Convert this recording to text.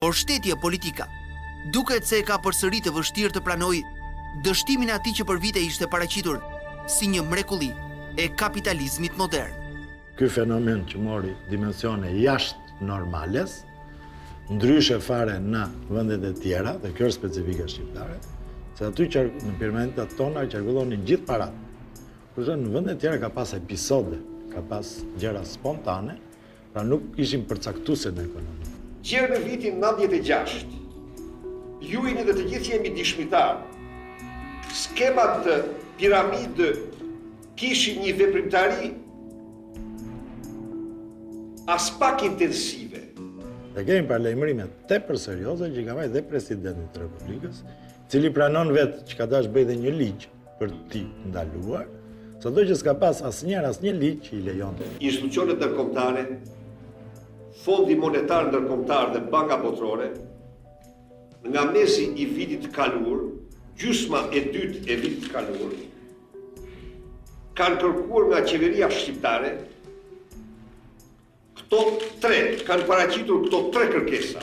Por shtetja politika duket se e ka përsëri të vështirë të pranojë dështimin e atij që për vite ishte paraqitur si një mrekulli e kapitalizmit modern. Ky fenomen që mori dimensione jashtë normales, ndryshe fare në vendet e tjera, dhe kjo është specifika shqiptare, se aty në piramendat tona qarkullonin gjithë parat. Kurse në vendet e tjera ka pas episode, ka pas gjëra spontane, pra nuk ishin përcaktuese në ekonomi. Qerë në vitin 96, ju jeni dhe të gjithë jemi dishmitar. Skemat të piramidë kishin një veprimtari as pak intensive. Dhe kemi paralajmërime tepër serioze që ka marrë dhe presidenti të Republikës, i cili pranon vetë që ka dash bëj dhe një ligj për t'i ndaluar, sado që s'ka pas asnjë ligj që i lejon. Institucionet ndërkombëtare, Fondi Monetar Ndërkombëtar dhe Banka Botërore, nga mesi i vitit të kaluar, gjysma e dytë e vitit të kaluar, kanë kërkuar nga qeveria shqiptare kanë paraqitur këto tre kërkesa.